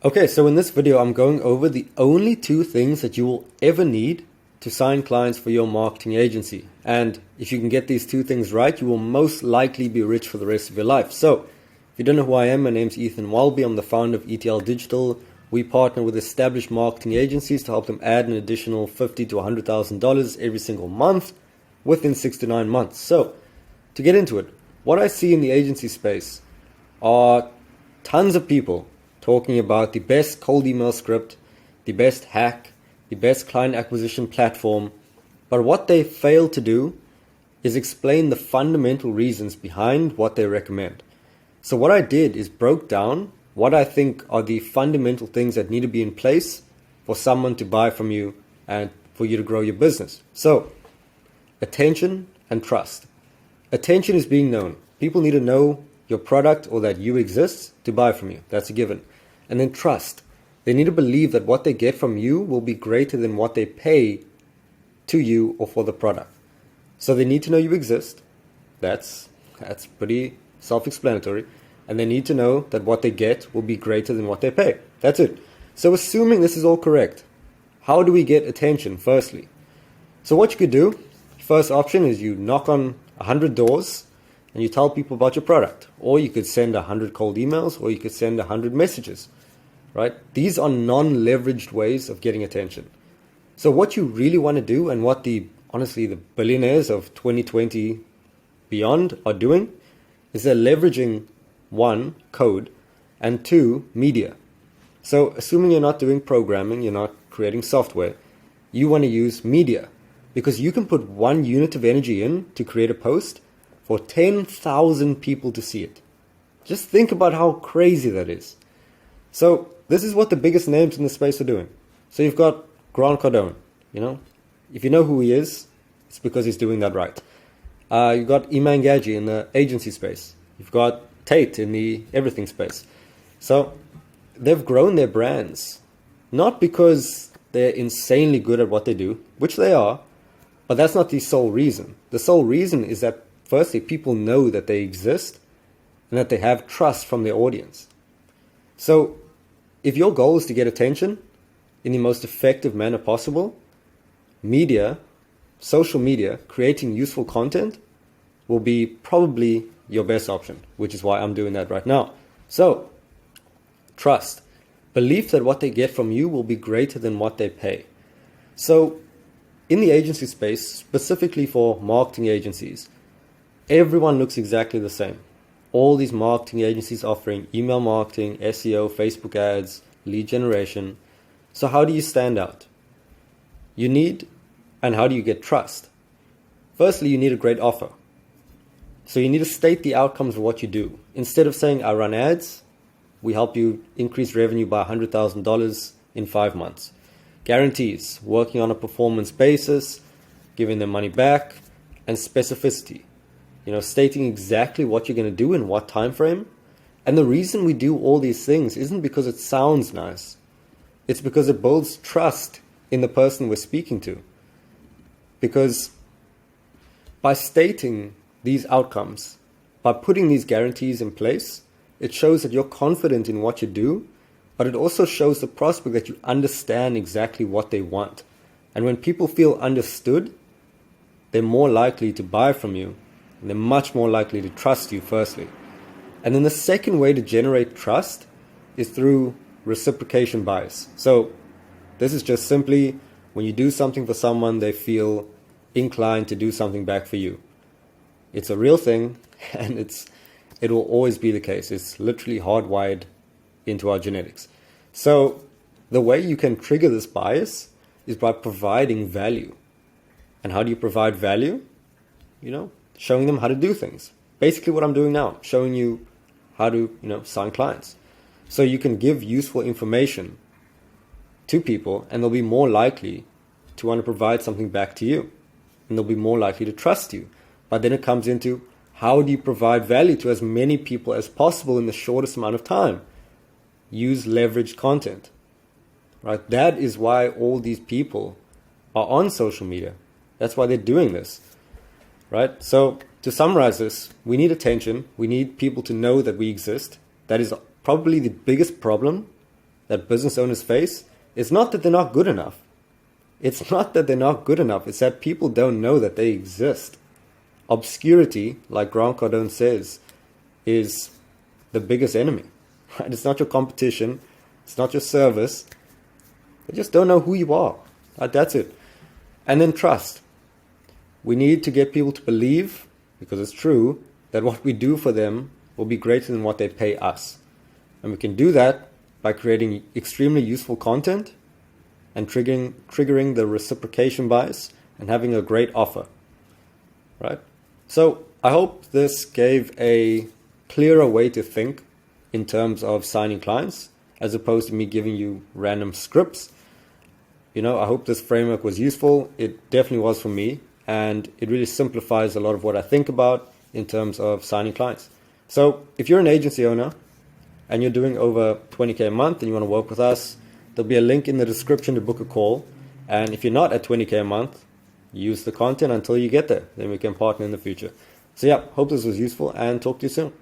Okay, so in this video, I'm going over the only two things that you will ever need to sign clients for your marketing agency. And if you can get these two things right, you will most likely be rich for the rest of your life. So if you don't know who I am, my name's Ethan Welby. I'm the founder of ETL Digital. We partner with established marketing agencies to help them add an additional $50,000 to $100,000 every single month within 6 to 9 months. So to get into it, what I see in the agency space are tons of people talking about the best cold email script, the best hack, the best client acquisition platform. But what they fail to do is explain the fundamental reasons behind what they recommend. So what I did is broke down what I think are the fundamental things that need to be in place for someone to buy from you and for you to grow your business. So attention and trust. Attention is being known. People need to know your product or that you exist to buy from you. That's a given. And then trust. They need to believe that what they get from you will be greater than what they pay to you or for the product. So they need to know you exist. That's pretty self-explanatory. And they need to know that what they get will be greater than what they pay. That's it. So assuming this is all correct, how do we get attention firstly? So what you could do, first option is you knock on 100 doors and you tell people about your product. Or you could send 100 cold emails, or you could send 100 messages, right? These are non-leveraged ways of getting attention. So what you really want to do, and what honestly the billionaires of 2020 beyond are doing, is they're leveraging one, code, and two, media. So assuming you're not doing programming, you're not creating software, you want to use media, because you can put 1 unit of energy in to create a post for 10,000 people to see it. Just think about how crazy that is. So this is what the biggest names in the space are doing. So you've got Grant Cardone, if you know who he is, it's because he's doing that right. You've got Iman Gadji in the agency space. You've got Tate in the everything space. So they've grown their brands, not because they're insanely good at what they do, which they are, but that's not the sole reason. The sole reason is that firstly, people know that they exist and that they have trust from their audience. So if your goal is to get attention in the most effective manner possible, media, social media, creating useful content will be probably your best option, which is why I'm doing that right now. So trust, belief that what they get from you will be greater than what they pay. So in the agency space, specifically for marketing agencies, everyone looks exactly the same. All these marketing agencies offering email marketing, SEO, Facebook ads, lead generation. So how do you stand out? And how do you get trust? Firstly, you need a great offer. So you need to state the outcomes of what you do. Instead of saying, I run ads, we help you increase revenue by $100,000 in 5 months. Guarantees, working on a performance basis, giving them money back, and specificity. Stating exactly what you're going to do in what time frame. And the reason we do all these things isn't because it sounds nice. It's because it builds trust in the person we're speaking to. Because by stating these outcomes, by putting these guarantees in place, it shows that you're confident in what you do, but it also shows the prospect that you understand exactly what they want. And when people feel understood, they're more likely to buy from you. And they're much more likely to trust you, firstly. And then the second way to generate trust is through reciprocation bias. So this is just simply when you do something for someone, they feel inclined to do something back for you. It's a real thing, and it will always be the case. It's literally hardwired into our genetics. So the way you can trigger this bias is by providing value. And how do you provide value? Showing them how to do things. Basically what I'm doing now, showing you how to, sign clients. So you can give useful information to people, and they'll be more likely to want to provide something back to you. And they'll be more likely to trust you. But then it comes into, how do you provide value to as many people as possible in the shortest amount of time? Use leveraged content, right? That is why all these people are on social media. That's why they're doing this. Right? So to summarize this, we need attention. We need people to know that we exist. That is probably the biggest problem that business owners face is not that they're not good enough. It's not that they're not good enough. It's that people don't know that they exist. Obscurity, like Grant Cardone says, is the biggest enemy. Right? It's not your competition. It's not your service. They just don't know who you are. Right? That's it. And then trust. We need to get people to believe, because it's true, that what we do for them will be greater than what they pay us. And we can do that by creating extremely useful content and triggering the reciprocation bias and having a great offer. Right? So I hope this gave a clearer way to think in terms of signing clients, as opposed to me giving you random scripts. I hope this framework was useful. It definitely was for me, and it really simplifies a lot of what I think about in terms of signing clients. So if you're an agency owner and you're doing over 20K a month and you want to work with us, there'll be a link in the description to book a call. And if you're not at 20K a month, use the content until you get there. Then we can partner in the future. So yeah, hope this was useful, and talk to you soon.